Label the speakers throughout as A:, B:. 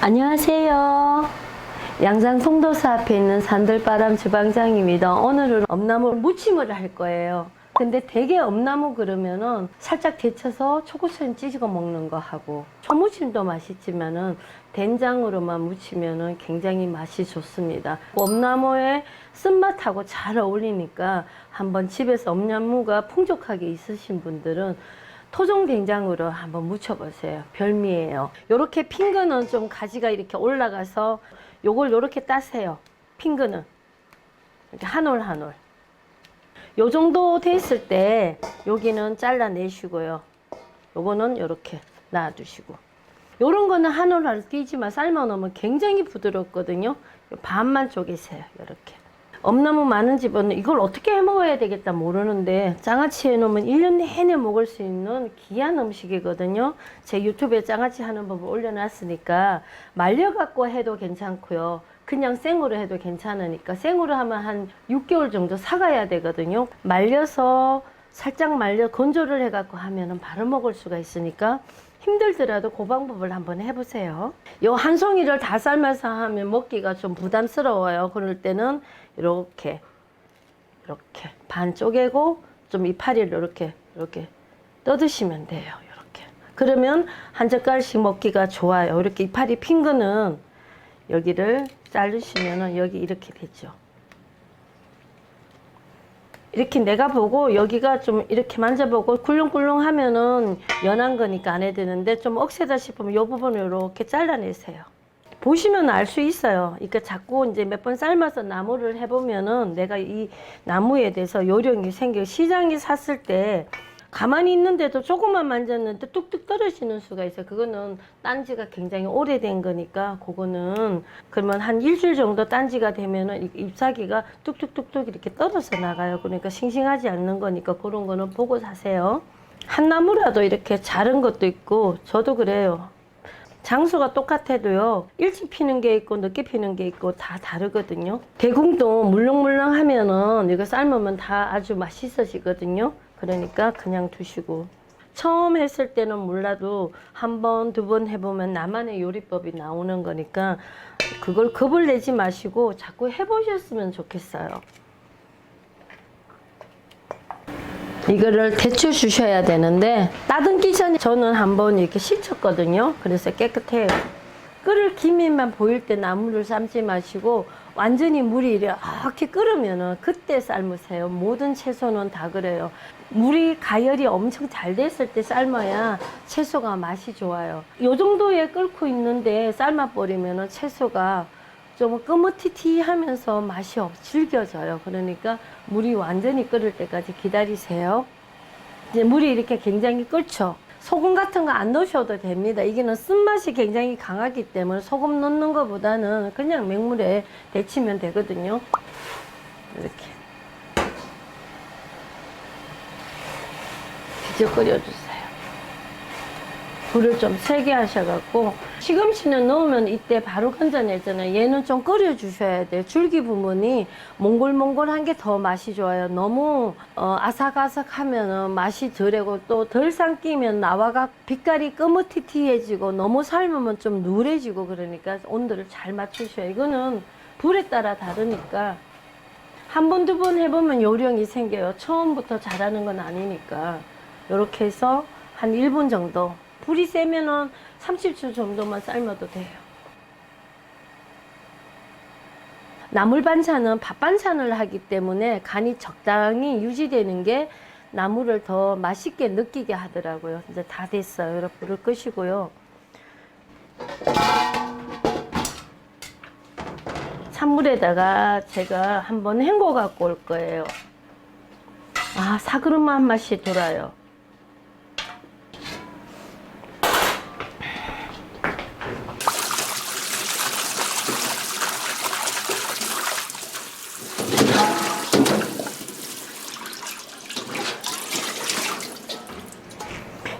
A: 안녕하세요. 양산 송도사 앞에 있는 산들바람 주방장입니다. 오늘은 엄나무 무침을 할 거예요. 근데 되게 엄나무 그러면은 살짝 데쳐서 초고추장 찌고 먹는 거 하고, 초무침도 맛있지만은 된장으로만 무치면은 굉장히 맛이 좋습니다. 엄나무의 쓴맛하고 잘 어울리니까 한번 집에서 엄나무가 풍족하게 있으신 분들은 토종 된장으로 한번 무쳐보세요. 별미예요. 요렇게 핀 거는 좀 가지가 이렇게 올라가서 요걸 요렇게 따세요. 핀 거는 이렇게 한 올 한 올. 요 정도 됐을 때 여기는 잘라내시고요. 요거는 요렇게 놔두시고, 요런 거는 한 올 한 올 끼지만 삶아 놓으면 굉장히 부드럽거든요. 반만 쪼개세요. 요렇게. 엄나무 많은 집은 이걸 어떻게 해 먹어야 되겠다 모르는데, 장아찌 해 놓으면 1년 내내 먹을 수 있는 귀한 음식이거든요. 제 유튜브에 장아찌 하는 법을 올려놨으니까 말려 갖고 해도 괜찮고요, 그냥 생으로 해도 괜찮으니까 생으로 하면 한 6개월 정도 삭아야 되거든요. 말려서 살짝 말려 건조를 해 갖고 하면은 바로 먹을 수가 있으니까 힘들더라도 그 방법을 한번 해보세요. 요 한 송이를 다 삶아서 하면 먹기가 좀 부담스러워요. 그럴 때는 이렇게 반 쪼개고 좀 이파리를 이렇게 떠드시면 돼요. 이렇게. 그러면 한 젓갈씩 먹기가 좋아요. 이렇게 이파리 핀 거는 여기를 자르시면은 여기 이렇게 되죠. 이렇게 내가 보고 여기가 좀 이렇게 만져보고 굴렁굴렁 하면은 연한 거니까 안 해야 되는데, 좀 억세다 싶으면 이 부분을 이렇게 잘라내세요. 보시면 알 수 있어요. 그러니까 자꾸 이제 몇 번 삶아서 나무를 해보면은 내가 이 나무에 대해서 요령이 생겨요. 시장에 샀을 때 가만히 있는데도 조금만 만졌는데 뚝뚝 떨어지는 수가 있어요. 그거는 딴지가 굉장히 오래된 거니까, 그거는 그러면 한 일주일 정도 딴지가 되면은 잎사귀가 뚝뚝뚝뚝 이렇게 떨어져 나가요. 그러니까 싱싱하지 않는 거니까 그런 거는 보고 사세요. 한 나무라도 이렇게 자른 것도 있고, 저도 그래요. 장수가 똑같아도요, 일찍 피는 게 있고 늦게 피는 게 있고 다 다르거든요. 대궁도 물렁물렁 하면은 이거 삶으면 다 아주 맛있어지거든요. 그러니까 그냥 두시고, 처음 했을 때는 몰라도 한 번, 두 번 해보면 나만의 요리법이 나오는 거니까 그걸 겁을 내지 마시고 자꾸 해보셨으면 좋겠어요. 이거를 데쳐 주셔야 되는데, 따듬기 전에 저는 한번 이렇게 식혔거든요. 그래서 깨끗해요. 끓을 기미만 보일 때 나물을 삶지 마시고 완전히 물이 이렇게 끓으면은 그때 삶으세요. 모든 채소는 다 그래요. 물이 가열이 엄청 잘 됐을 때 삶아야 채소가 맛이 좋아요. 요 정도에 끓고 있는데 삶아 버리면은 채소가 좀 끄무티티 하면서 맛이 질겨져요. 그러니까 물이 완전히 끓을 때까지 기다리세요. 이제 물이 이렇게 굉장히 끓죠. 소금 같은 거 안 넣으셔도 됩니다. 이게는 쓴맛이 굉장히 강하기 때문에 소금 넣는 것보다는 그냥 맹물에 데치면 되거든요. 이렇게 비벼 끓여주세요. 불을 좀 세게 하셔갖고, 시금치는 넣으면 이때 바로 건져내잖아요. 얘는 좀 끓여주셔야 돼요. 줄기 부분이 몽골몽골한 게 더 맛이 좋아요. 너무 아삭아삭하면은 맛이 덜하고, 또 덜 삼키면 나와가 빛깔이 끄무티티해지고, 너무 삶으면 좀 누래지고, 그러니까 온도를 잘 맞추셔요. 이거는 불에 따라 다르니까 한 번, 두 번 해보면 요령이 생겨요. 처음부터 잘하는 건 아니니까. 이렇게 해서 한 1분 정도, 불이 세면은 30초 정도만 삶아도 돼요. 나물 반찬은 밥 반찬을 하기 때문에 간이 적당히 유지되는 게 나물을 더 맛있게 느끼게 하더라고요. 이제 다 됐어요. 여러분, 불을 끄시고요. 찬물에다가 제가 한번 헹궈 갖고 올 거예요. 아, 사그름한 맛이 돌아요.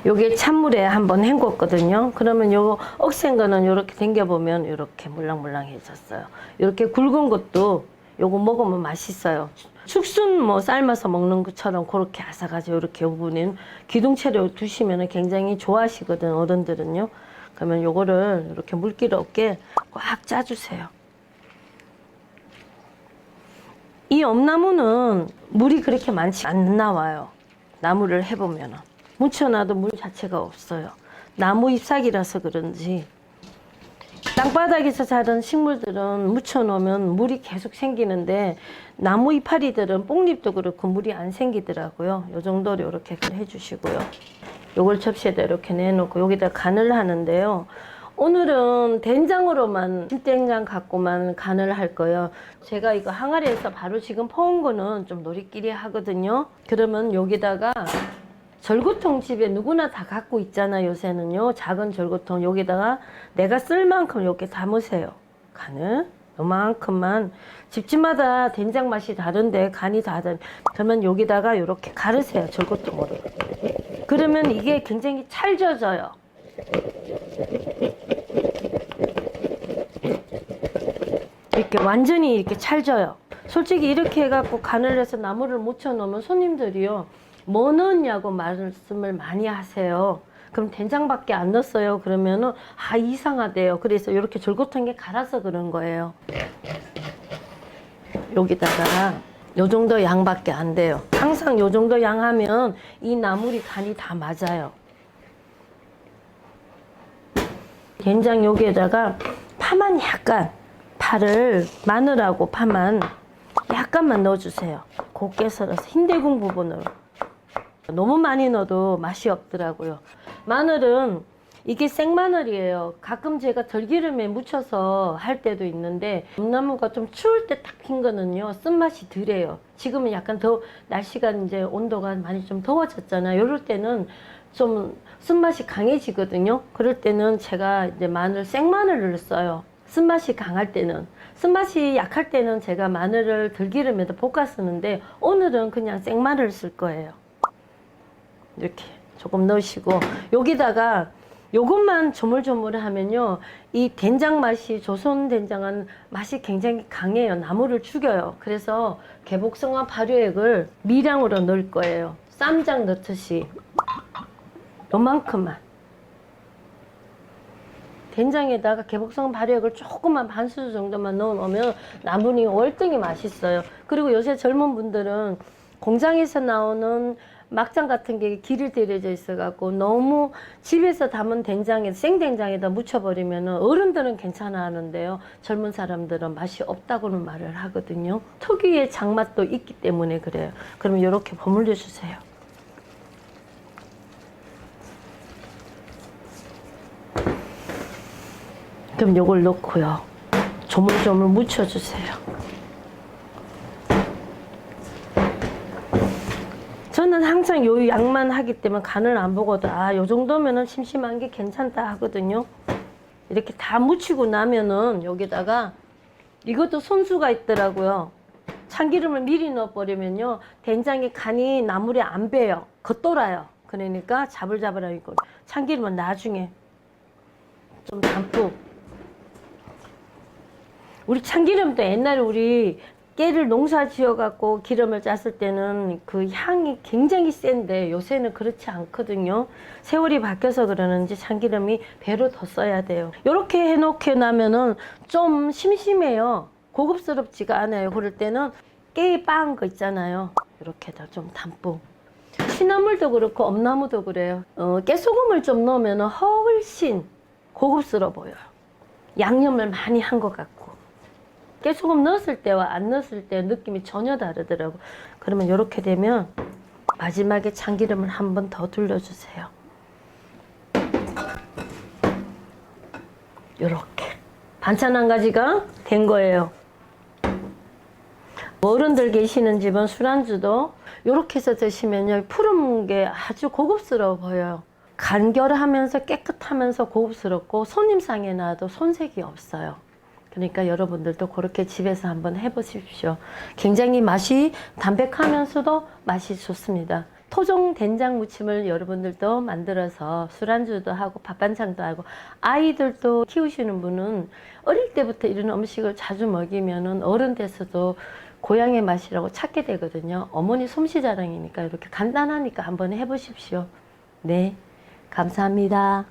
A: 요게 찬물에 한번 헹궜거든요. 그러면 요 억센 거는 이렇게 당겨보면 이렇게 물랑물랑해졌어요. 이렇게 굵은 것도 요거 먹으면 맛있어요. 죽순 뭐 삶아서 먹는 것처럼 그렇게 아삭하죠. 이렇게 요거는 기둥채로 두시면 굉장히 좋아하시거든, 어른들은요. 그러면 요거를 이렇게 물기 없게 꽉 짜주세요. 이 엄나무는 물이 그렇게 많지 안 나와요. 나무를 해보면 묻혀놔도 물 자체가 없어요. 나무 잎사귀라서 그런지 땅바닥에서 자란 식물들은 묻혀놓으면 물이 계속 생기는데 나무 이파리들은 뽕잎도 그렇고 물이 안 생기더라고요. 요 정도로 이렇게 해주시고요. 요걸 접시에다 이렇게 내놓고 여기다 간을 하는데요. 오늘은 된장으로만, 진된장 갖고만 간을 할 거예요. 제가 이거 항아리에서 바로 지금 퍼온 거는 좀 노리끼리 하거든요. 그러면 여기다가 절구통 집에 누구나 다 갖고 있잖아요. 요새는요. 작은 절구통 여기다가 내가 쓸 만큼 이렇게 담으세요. 간을 요만큼만. 집집마다 된장 맛이 다른데 간이 다른. 그러면 여기다가 이렇게 가르세요. 절구통으로. 그러면 이게 굉장히 찰져져요. 이렇게 완전히 이렇게 찰져요. 솔직히 이렇게 해갖고 간을 해서 나무를 묻혀 놓으면 손님들이요, 뭐 넣었냐고 말씀을 많이 하세요. 그럼 된장밖에 안 넣었어요. 그러면은 이상하대요. 그래서 이렇게 절구통에 갈아서 그런 거예요. 여기다가 요 정도 양밖에 안 돼요. 항상 요 정도 양 하면 이 나물이 간이 다 맞아요. 된장 여기에다가 파만 약간, 파를 마늘하고 파만 약간만 넣어주세요. 곱게 썰어서 흰대궁 부분으로. 너무 많이 넣어도 맛이 없더라고요. 마늘은 이게 생마늘이에요. 가끔 제가 들기름에 묻혀서 할 때도 있는데 엄나무가 좀 추울 때 딱 핀 거는요, 쓴맛이 덜해요. 지금은 약간 날씨가 이제 온도가 많이 좀 더워졌잖아요. 이럴 때는 좀 쓴맛이 강해지거든요. 그럴 때는 제가 이제 생마늘을 써요. 쓴맛이 강할 때는. 쓴맛이 약할 때는 제가 마늘을 들기름에다 볶아 쓰는데 오늘은 그냥 생마늘을 쓸 거예요. 이렇게 조금 넣으시고 여기다가 요것만 조물조물하면요, 이 된장 맛이, 조선 된장은 맛이 굉장히 강해요. 나무를 죽여요. 그래서 개복성화 발효액을 미량으로 넣을 거예요. 쌈장 넣듯이 요만큼만. 된장에다가 개복성 발효액을 조금만 반 수저 정도만 넣어놓으면 나물이 월등히 맛있어요. 그리고 요새 젊은 분들은 공장에서 나오는 막장 같은 게 기를 들여져 있어갖고 너무 집에서 담은 된장에, 생된장에다 묻혀버리면 어른들은 괜찮아 하는데요, 젊은 사람들은 맛이 없다고는 말을 하거든요. 특유의 장맛도 있기 때문에 그래요. 그러면 이렇게 버무려 주세요. 그럼 요걸 넣고요, 조물조물 묻혀주세요. 저는 항상 요 양만 하기 때문에 간을 안 보고도 요 정도면은 심심한 게 괜찮다 하거든요. 이렇게 다 묻히고 나면은 여기다가 이것도 손수가 있더라고요. 참기름을 미리 넣어버리면요, 된장의 간이 나물에 안 배요. 겉돌아요. 그러니까 자글자글하고. 참기름은 나중에 좀 담뿍. 우리 참기름도 옛날에 우리 깨를 농사 지어갖고 기름을 짰을 때는 그 향이 굉장히 센데 요새는 그렇지 않거든요. 세월이 바뀌어서 그러는지 참기름이 배로 더 써야 돼요. 이렇게 해놓게 나면은 좀 심심해요. 고급스럽지가 않아요. 그럴 때는 깨 빠은 거 있잖아요. 이렇게 다 좀 담뿍. 시나물도 그렇고 엄나무도 그래요. 깨소금을 좀 넣으면 훨씬 고급스러워 보여요. 양념을 많이 한 것 같고. 깨소금 넣었을 때와 안 넣었을 때 느낌이 전혀 다르더라고. 그러면 이렇게 되면 마지막에 참기름을 한 번 더 둘러주세요. 이렇게 반찬 한 가지가 된 거예요. 어른들 계시는 집은 술안주도 이렇게 해서 드시면요, 푸른 게 아주 고급스러워 보여요. 간결하면서 깨끗하면서 고급스럽고 손님상에 놔도 손색이 없어요. 그러니까 여러분들도 그렇게 집에서 한번 해보십시오. 굉장히 맛이 담백하면서도 맛이 좋습니다. 토종 된장 무침을 여러분들도 만들어서 술안주도 하고 밥반찬도 하고, 아이들도 키우시는 분은 어릴 때부터 이런 음식을 자주 먹이면은 어른 돼서도 고향의 맛이라고 찾게 되거든요. 어머니 솜씨 자랑이니까 이렇게 간단하니까 한번 해보십시오. 네, 감사합니다.